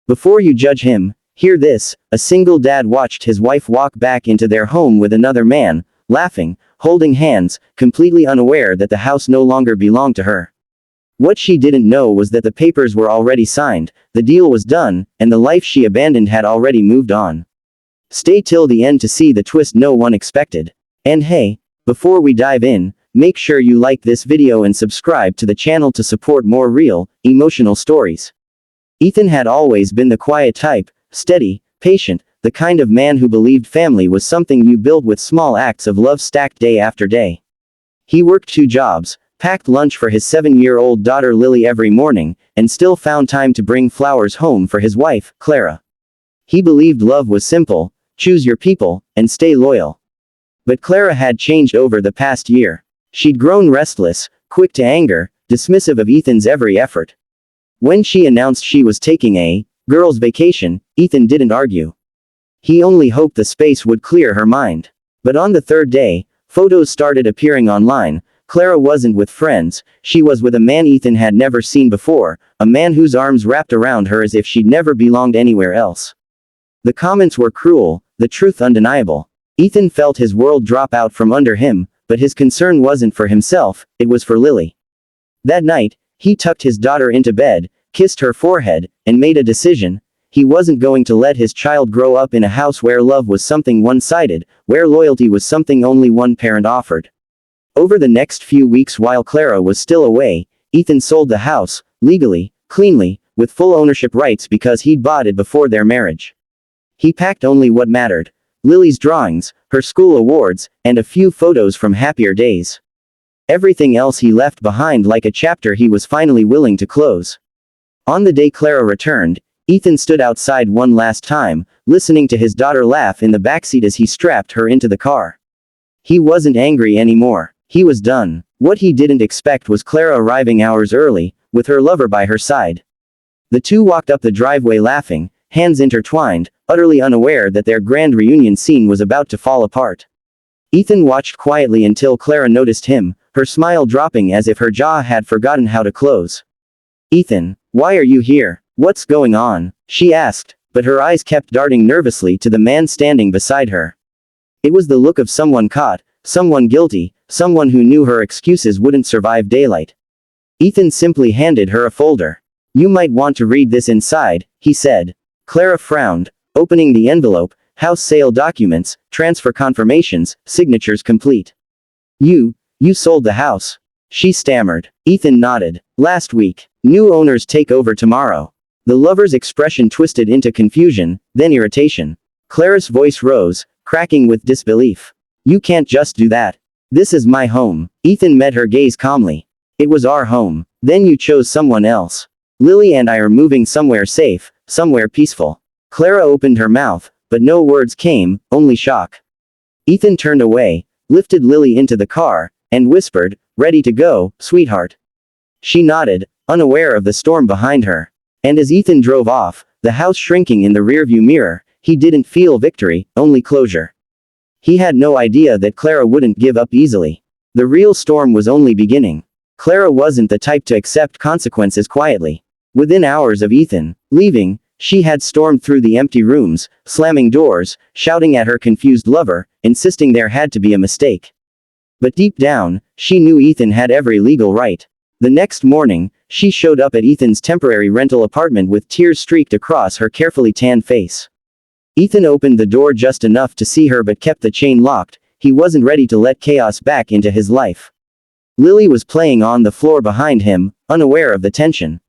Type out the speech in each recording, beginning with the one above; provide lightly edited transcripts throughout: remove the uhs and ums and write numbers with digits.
Before you judge him, hear this: a single dad watched his wife walk back into their home with another man, laughing, holding hands, completely unaware that the house no longer belonged to her. What she didn't know was that the papers were already signed, the deal was done, and the life she abandoned had already moved on. Stay till the end to see the twist no one expected. And hey, before we dive in, make sure you like this video and subscribe to the channel to support more real, emotional stories. Ethan had always been the quiet type, steady, patient, the kind of man who believed family was something you build with small acts of love stacked day after day. He worked 2 jobs, packed lunch for his 7-year-old daughter Lily every morning, and still found time to bring flowers home for his wife, Clara. He believed love was simple: choose your people, and stay loyal. But Clara had changed over the past year. She'd grown restless, quick to anger, dismissive of Ethan's every effort. When she announced she was taking a girls' vacation, Ethan didn't argue. He only hoped the space would clear her mind. But on the 3rd day, photos started appearing online. Clara wasn't with friends, she was with a man Ethan had never seen before, a man whose arms wrapped around her as if she'd never belonged anywhere else. The comments were cruel, the truth undeniable. Ethan felt his world drop out from under him, but his concern wasn't for himself, it was for Lily. That night, he tucked his daughter into bed, kissed her forehead, and made a decision: he wasn't going to let his child grow up in a house where love was something one-sided, where loyalty was something only one parent offered. Over the next few weeks while Clara was still away, Ethan sold the house, legally, cleanly, with full ownership rights because he'd bought it before their marriage. He packed only what mattered: Lily's drawings, her school awards, and a few photos from happier days. Everything else he left behind like a chapter he was finally willing to close. On the day Clara returned, Ethan stood outside one last time, listening to his daughter laugh in the backseat as he strapped her into the car. He wasn't angry anymore. He was done. What he didn't expect was Clara arriving hours early, with her lover by her side. The two walked up the driveway laughing, hands intertwined, utterly unaware that their grand reunion scene was about to fall apart. Ethan watched quietly until Clara noticed him, her smile dropping as if her jaw had forgotten how to close. "Ethan, why are you here? What's going on?" she asked, but her eyes kept darting nervously to the man standing beside her. It was the look of someone caught, someone guilty, someone who knew her excuses wouldn't survive daylight. Ethan simply handed her a folder. "You might want to read this inside," he said. Clara frowned, opening the envelope: house sale documents, transfer confirmations, signatures complete. You sold the house," she stammered. Ethan nodded. "Last week. New owners take over tomorrow." The lover's expression twisted into confusion, then irritation. Clara's voice rose, cracking with disbelief. "You can't just do that. This is my home." Ethan met her gaze calmly. "It was our home. Then you chose someone else. Lily and I are moving somewhere safe, somewhere peaceful." Clara opened her mouth, but no words came, only shock. Ethan turned away, lifted Lily into the car, and whispered, "Ready to go, sweetheart?" She nodded, unaware of the storm behind her. And as Ethan drove off, the house shrinking in the rearview mirror, he didn't feel victory, only closure. He had no idea that Clara wouldn't give up easily. The real storm was only beginning. Clara wasn't the type to accept consequences quietly. Within hours of Ethan leaving, she had stormed through the empty rooms, slamming doors, shouting at her confused lover, insisting there had to be a mistake. But deep down, she knew Ethan had every legal right. The next morning, she showed up at Ethan's temporary rental apartment with tears streaked across her carefully tanned face. Ethan opened the door just enough to see her but kept the chain locked. He wasn't ready to let chaos back into his life. Lily was playing on the floor behind him, unaware of the tension.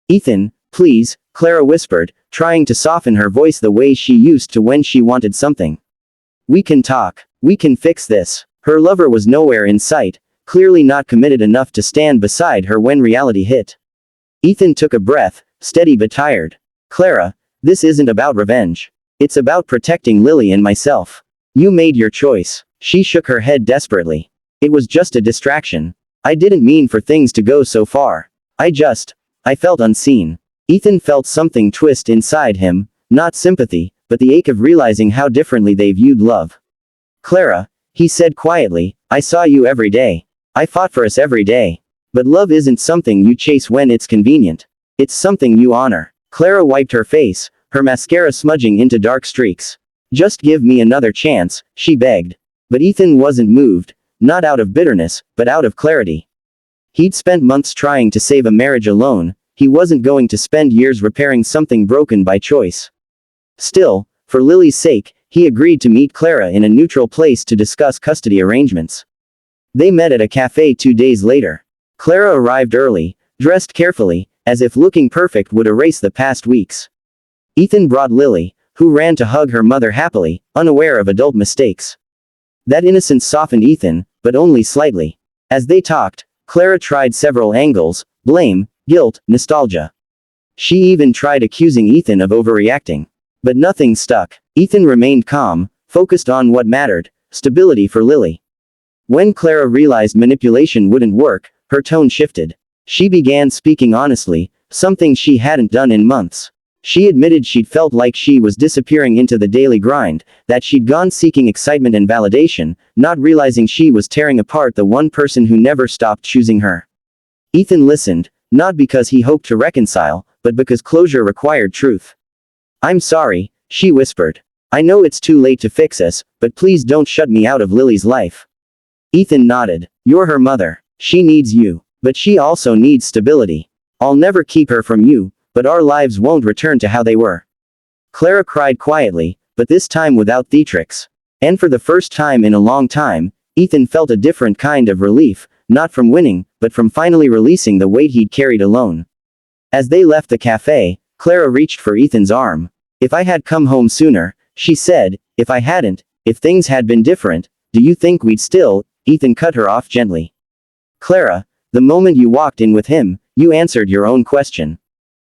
"Ethan, please," Clara whispered, trying to soften her voice the way she used to when she wanted something. "We can talk. We can fix this." Her lover was nowhere in sight, clearly not committed enough to stand beside her when reality hit. Ethan took a breath, steady but tired. "Clara, this isn't about revenge. It's about protecting Lily and myself. You made your choice." She shook her head desperately. "It was just a distraction. I didn't mean for things to go so far. I felt unseen." Ethan felt something twist inside him, not sympathy, but the ache of realizing how differently they viewed love. "Clara," he said quietly, "I saw you every day. I fought for us every day. But love isn't something you chase when it's convenient. It's something you honor. Clara wiped her face, her mascara smudging into dark streaks. Just give me another chance, she begged. But Ethan wasn't moved, not out of bitterness, but out of clarity. He'd spent months trying to save a marriage alone, he wasn't going to spend years repairing something broken by choice. Still, for Lily's sake, he agreed to meet Clara in a neutral place to discuss custody arrangements. They met at a cafe 2 days later. Clara arrived early, dressed carefully, as if looking perfect would erase the past weeks. Ethan brought Lily, who ran to hug her mother happily, unaware of adult mistakes. That innocence softened Ethan, but only slightly. As they talked, Clara tried several angles: blame, guilt, nostalgia. She even tried accusing Ethan of overreacting. But nothing stuck. Ethan remained calm, focused on what mattered: stability for Lily. When Clara realized manipulation wouldn't work, her tone shifted. She began speaking honestly, something she hadn't done in months. She admitted she'd felt like she was disappearing into the daily grind, that she'd gone seeking excitement and validation, not realizing she was tearing apart the one person who never stopped choosing her. Ethan listened, not because he hoped to reconcile, but because closure required truth. "I'm sorry," she whispered. "I know it's too late to fix us, but please don't shut me out of Lily's life." Ethan nodded. "You're her mother. She needs you. But she also needs stability. I'll never keep her from you, but our lives won't return to how they were." Clara cried quietly, but this time without theatrics. And for the first time in a long time, Ethan felt a different kind of relief, not from winning, but from finally releasing the weight he'd carried alone. As they left the cafe, Clara reached for Ethan's arm. "If I had come home sooner," she said, "if I hadn't, if things had been different, do you think we'd still?" Ethan cut her off gently. "Clara, the moment you walked in with him, you answered your own question."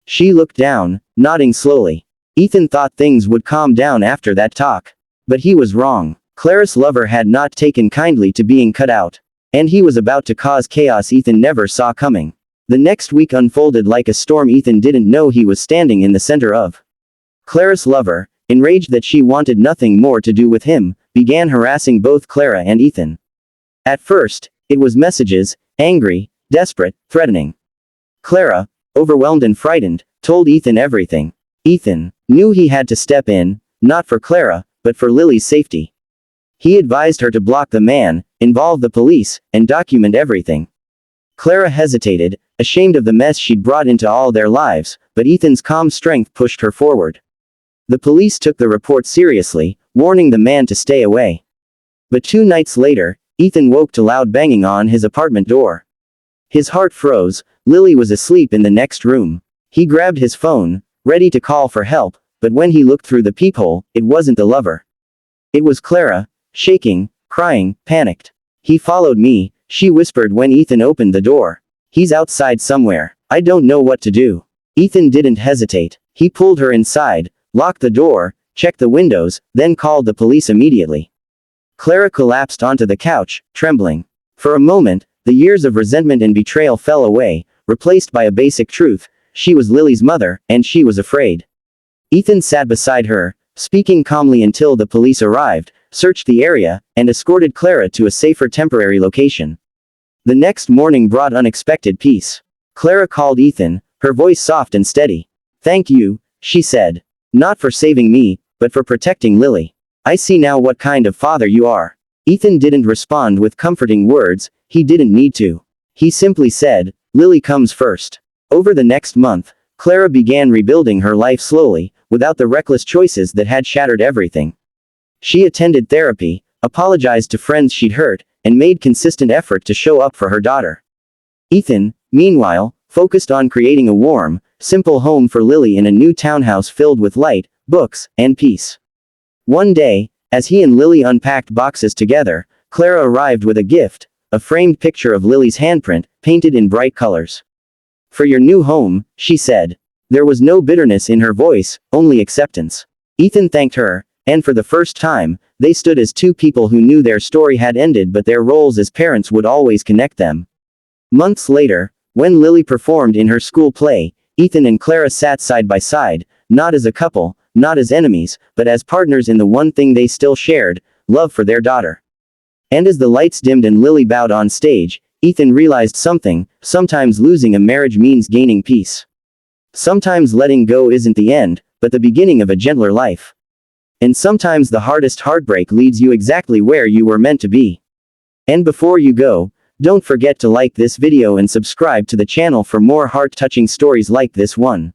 She looked down, nodding slowly. Ethan thought things would calm down after that talk. But he was wrong. Clara's lover had not taken kindly to being cut out. And he was about to cause chaos Ethan never saw coming. The next week unfolded like a storm Ethan didn't know he was standing in the center of. Clara's lover, enraged that she wanted nothing more to do with him, began harassing both Clara and Ethan. At first, it was messages, angry, desperate, threatening. Clara, overwhelmed and frightened, told Ethan everything. Ethan knew he had to step in, not for Clara, but for Lily's safety. He advised her to block the man, involve the police, and document everything. Clara hesitated, ashamed of the mess she'd brought into all their lives, but Ethan's calm strength pushed her forward. The police took the report seriously, warning the man to stay away. But 2 nights later, Ethan woke to loud banging on his apartment door. His heart froze. Lily was asleep in the next room. He grabbed his phone, ready to call for help, but when he looked through the peephole, it wasn't the lover. It was Clara, shaking, crying, panicked. "He followed me," she whispered when Ethan opened the door. "He's outside somewhere. I don't know what to do." Ethan didn't hesitate. He pulled her inside, locked the door, checked the windows, then called the police immediately. Clara collapsed onto the couch, trembling. For a moment, the years of resentment and betrayal fell away, replaced by a basic truth: she was Lily's mother, and she was afraid. Ethan sat beside her, speaking calmly until the police arrived, searched the area, and escorted Clara to a safer temporary location. The next morning brought unexpected peace. Clara called Ethan, her voice soft and steady. "Thank you," she said. "Not for saving me, but for protecting Lily. I see now what kind of father you are." Ethan didn't respond with comforting words, he didn't need to. He simply said, "Lily comes first." Over the next month, Clara began rebuilding her life slowly, without the reckless choices that had shattered everything. She attended therapy, apologized to friends she'd hurt, and made consistent effort to show up for her daughter. Ethan, meanwhile, focused on creating a warm, simple home for Lily in a new townhouse filled with light, books, and peace. One day, as he and Lily unpacked boxes together, Clara arrived with a gift, a framed picture of Lily's handprint, painted in bright colors. "For your new home," she said. There was no bitterness in her voice, only acceptance. Ethan thanked her, and for the first time, they stood as two people who knew their story had ended but their roles as parents would always connect them. Months later, when Lily performed in her school play, Ethan and Clara sat side by side, not as a couple, not as enemies, but as partners in the one thing they still shared: love for their daughter. And as the lights dimmed and Lily bowed on stage, Ethan realized something: sometimes losing a marriage means gaining peace. Sometimes letting go isn't the end, but the beginning of a gentler life. And sometimes the hardest heartbreak leads you exactly where you were meant to be. And before you go, don't forget to like this video and subscribe to the channel for more heart-touching stories like this one.